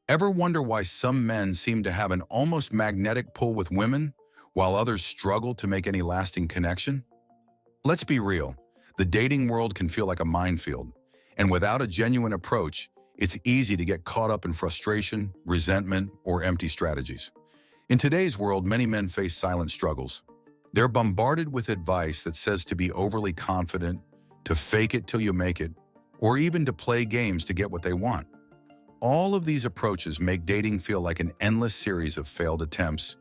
Ever wonder why some men seem to have an almost magnetic pull with women, while others struggle to make any lasting connection? Let's be real, the dating world can feel like a minefield, and without a genuine approach, it's easy to get caught up in frustration, resentment, or empty strategies. In today's world, many men face silent struggles. They're bombarded with advice that says to be overly confident, to fake it till you make it, or even to play games to get what they want. All of these approaches make dating feel like an endless series of failed attempts,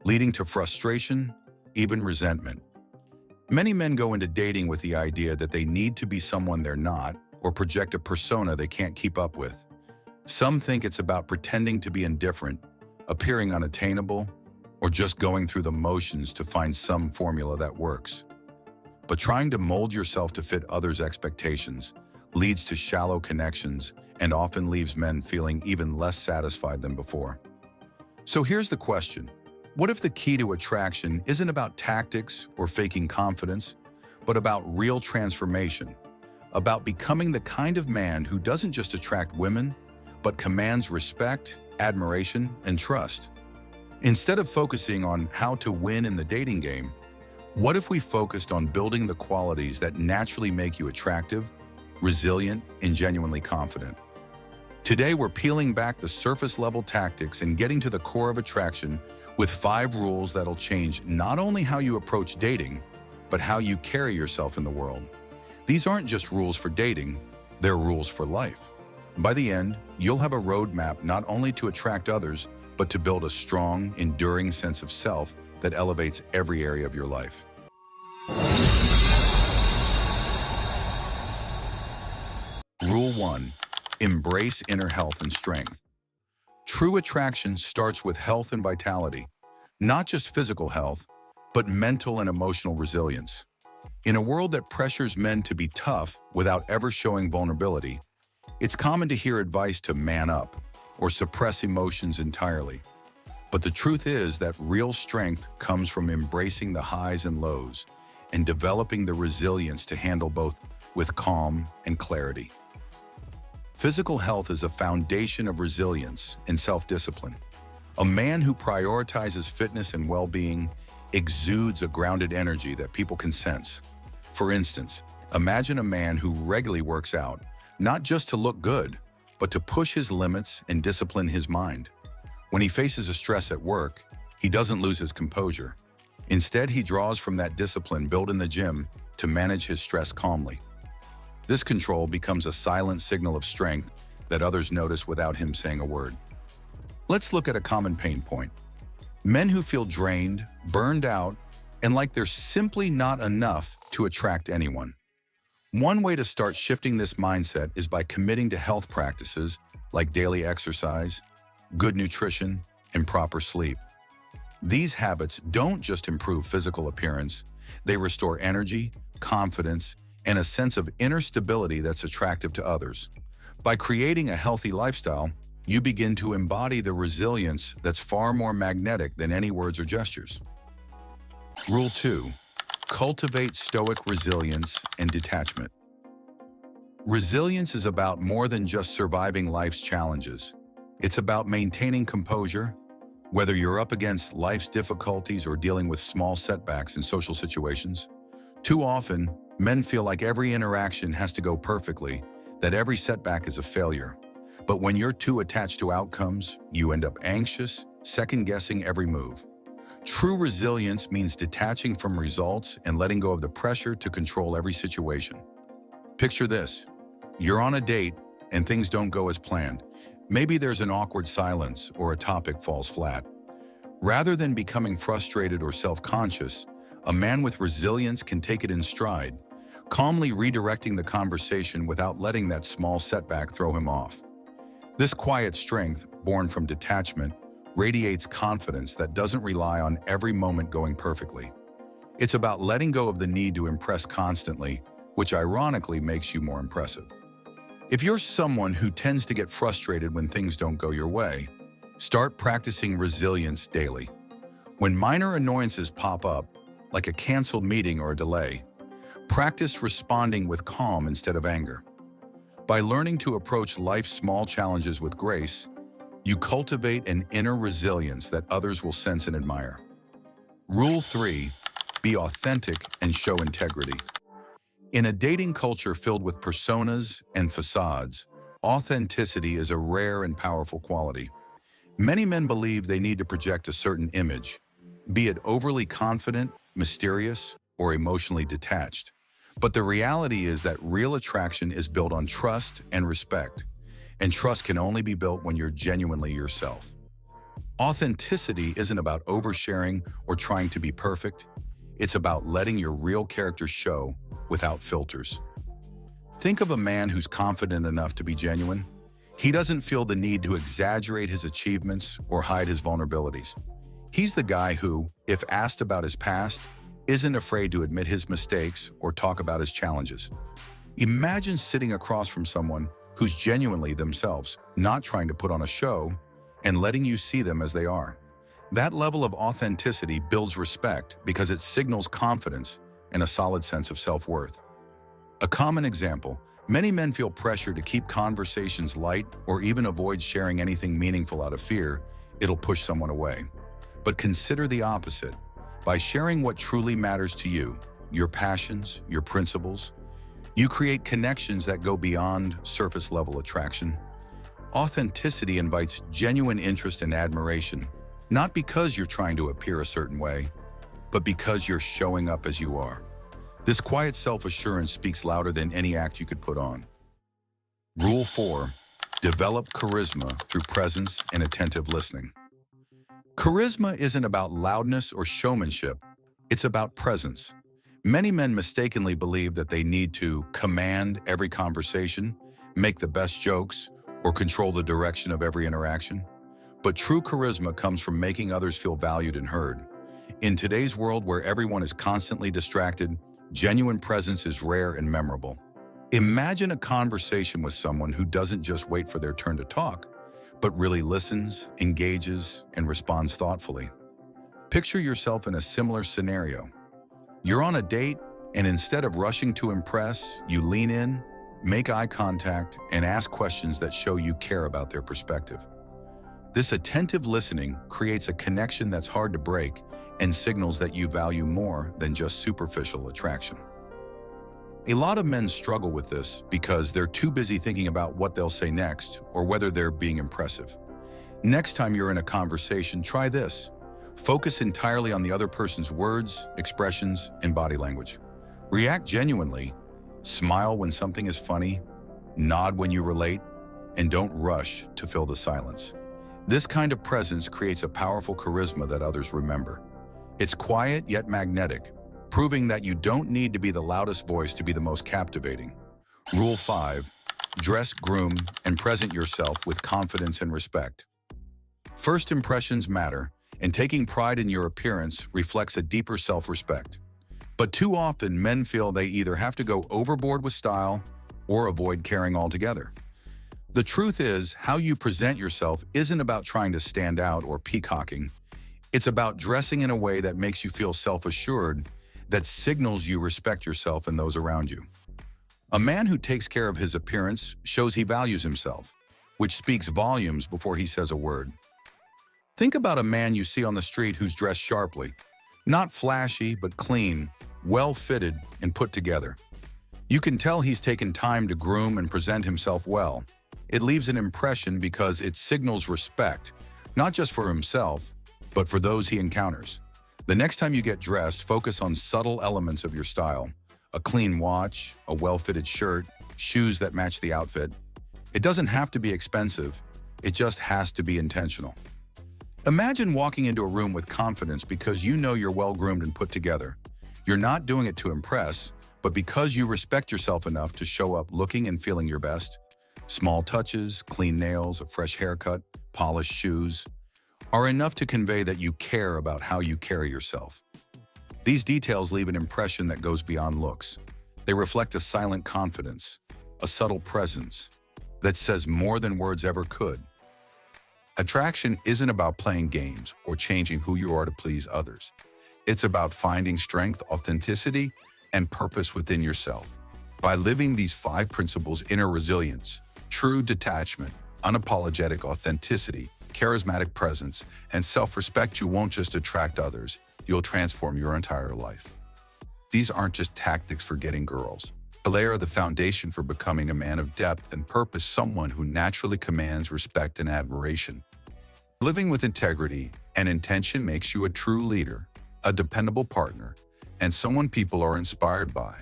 leading to frustration, even resentment. Many men go into dating with the idea that they need to be someone they're not, or project a persona they can't keep up with. Some think it's about pretending to be indifferent, appearing unattainable, or just going through the motions to find some formula that works. But trying to mold yourself to fit others' expectations leads to shallow connections and often leaves men feeling even less satisfied than before. So here's the question. What if the key to attraction isn't about tactics or faking confidence, but about real transformation, about becoming the kind of man who doesn't just attract women, but commands respect, admiration, and trust? Instead of focusing on how to win in the dating game, what if we focused on building the qualities that naturally make you attractive, resilient, and genuinely confident? Today, we're peeling back the surface-level tactics and getting to the core of attraction with 5 rules that'll change not only how you approach dating, but how you carry yourself in the world. These aren't just rules for dating, they're rules for life. By the end, you'll have a roadmap not only to attract others, but to build a strong, enduring sense of self that elevates every area of your life. Rule 1. Embrace inner health and strength. True attraction starts with health and vitality, not just physical health, but mental and emotional resilience. In a world that pressures men to be tough without ever showing vulnerability, it's common to hear advice to man up or suppress emotions entirely. But the truth is that real strength comes from embracing the highs and lows and developing the resilience to handle both with calm and clarity. Physical health is a foundation of resilience and self-discipline. A man who prioritizes fitness and well-being exudes a grounded energy that people can sense. For instance, imagine a man who regularly works out, not just to look good, but to push his limits and discipline his mind. When he faces a stress at work, he doesn't lose his composure. Instead, he draws from that discipline built in the gym to manage his stress calmly. This control becomes a silent signal of strength that others notice without him saying a word. Let's look at a common pain point. Men who feel drained, burned out, and like they're simply not enough to attract anyone. One way to start shifting this mindset is by committing to health practices like daily exercise, good nutrition, and proper sleep. These habits don't just improve physical appearance, they restore energy, confidence, and a sense of inner stability that's attractive to others. By creating a healthy lifestyle, you begin to embody the resilience that's far more magnetic than any words or gestures. Rule 2. Cultivate stoic resilience and detachment. Resilience is about more than just surviving life's challenges. It's about maintaining composure, whether you're up against life's difficulties or dealing with small setbacks in social situations. Too often, men feel like every interaction has to go perfectly, that every setback is a failure. But when you're too attached to outcomes, you end up anxious, second-guessing every move. True resilience means detaching from results and letting go of the pressure to control every situation. Picture this. You're on a date and things don't go as planned. Maybe there's an awkward silence or a topic falls flat. Rather than becoming frustrated or self-conscious, a man with resilience can take it in stride, calmly redirecting the conversation without letting that small setback throw him off. This quiet strength, born from detachment, radiates confidence that doesn't rely on every moment going perfectly. It's about letting go of the need to impress constantly, which ironically makes you more impressive. If you're someone who tends to get frustrated when things don't go your way, start practicing resilience daily. When minor annoyances pop up, like a canceled meeting or a delay, practice responding with calm instead of anger. By learning to approach life's small challenges with grace, You cultivate an inner resilience that others will sense and admire. Rule 3, be authentic and show integrity. In a dating culture filled with personas and facades, authenticity is a rare and powerful quality. Many men believe they need to project a certain image, be it overly confident, mysterious, or emotionally detached. But the reality is that real attraction is built on trust and respect, and trust can only be built when you're genuinely yourself. Authenticity isn't about oversharing or trying to be perfect. It's about letting your real character show without filters. Think of a man who's confident enough to be genuine. He doesn't feel the need to exaggerate his achievements or hide his vulnerabilities. He's the guy who, if asked about his past, isn't afraid to admit his mistakes or talk about his challenges. Imagine sitting across from someone who's genuinely themselves, not trying to put on a show, and letting you see them as they are. That level of authenticity builds respect because it signals confidence and a solid sense of self-worth. A common example, many men feel pressure to keep conversations light or even avoid sharing anything meaningful out of fear it'll push someone away. But consider the opposite. By sharing what truly matters to you, your passions, your principles, you create connections that go beyond surface-level attraction. Authenticity invites genuine interest and admiration, not because you're trying to appear a certain way, but because you're showing up as you are. This quiet self-assurance speaks louder than any act you could put on. Rule 4, develop charisma through presence and attentive listening. Charisma isn't about loudness or showmanship, it's about presence. Many men mistakenly believe that they need to command every conversation, make the best jokes, or control the direction of every interaction. But true charisma comes from making others feel valued and heard. In today's world where everyone is constantly distracted, genuine presence is rare and memorable. Imagine a conversation with someone who doesn't just wait for their turn to talk, but really listens, engages, and responds thoughtfully. Picture yourself in a similar scenario. You're on a date, and instead of rushing to impress, you lean in, make eye contact, and ask questions that show you care about their perspective. This attentive listening creates a connection that's hard to break and signals that you value more than just superficial attraction. A lot of men struggle with this because they're too busy thinking about what they'll say next or whether they're being impressive. Next time you're in a conversation, try this. Focus entirely on the other person's words, expressions, and body language. React genuinely, smile when something is funny, nod when you relate, and don't rush to fill the silence. This kind of presence creates a powerful charisma that others remember. It's quiet yet magnetic, proving that you don't need to be the loudest voice to be the most captivating. Rule 5, dress, groom, and present yourself with confidence and respect. First impressions matter, and taking pride in your appearance reflects a deeper self-respect. But too often, men feel they either have to go overboard with style or avoid caring altogether. The truth is, how you present yourself isn't about trying to stand out or peacocking. It's about dressing in a way that makes you feel self-assured, that signals you respect yourself and those around you. A man who takes care of his appearance shows he values himself, which speaks volumes before he says a word. Think about a man you see on the street who's dressed sharply, not flashy, but clean, well-fitted, and put together. You can tell he's taken time to groom and present himself well. It leaves an impression because it signals respect, not just for himself, but for those he encounters. The next time you get dressed, focus on subtle elements of your style. A clean watch, a well-fitted shirt, shoes that match the outfit. It doesn't have to be expensive, it just has to be intentional. Imagine walking into a room with confidence because you know you're well-groomed and put together. You're not doing it to impress, but because you respect yourself enough to show up looking and feeling your best. Small touches, clean nails, a fresh haircut, polished shoes, are enough to convey that you care about how you carry yourself. These details leave an impression that goes beyond looks. They reflect a silent confidence, a subtle presence that says more than words ever could. Attraction isn't about playing games or changing who you are to please others. It's about finding strength, authenticity, and purpose within yourself. By living these 5 principles: inner resilience, true detachment, unapologetic authenticity, charismatic presence, and self-respect, you won't just attract others, you'll transform your entire life. These aren't just tactics for getting girls. They are the foundation for becoming a man of depth and purpose, someone who naturally commands respect and admiration. Living with integrity and intention makes you a true leader, a dependable partner, and someone people are inspired by.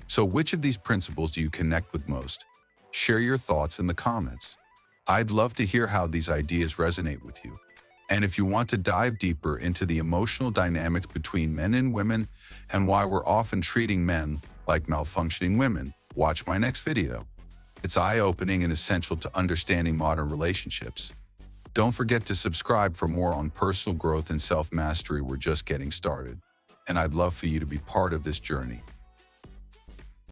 So which of these principles do you connect with most? Share your thoughts in the comments. I'd love to hear how these ideas resonate with you. And if you want to dive deeper into the emotional dynamics between men and women and why we're often treating men like malfunctioning women, watch my next video. It's eye-opening and essential to understanding modern relationships. Don't forget to subscribe for more on personal growth and self-mastery. We're just getting started, and I'd love for you to be part of this journey.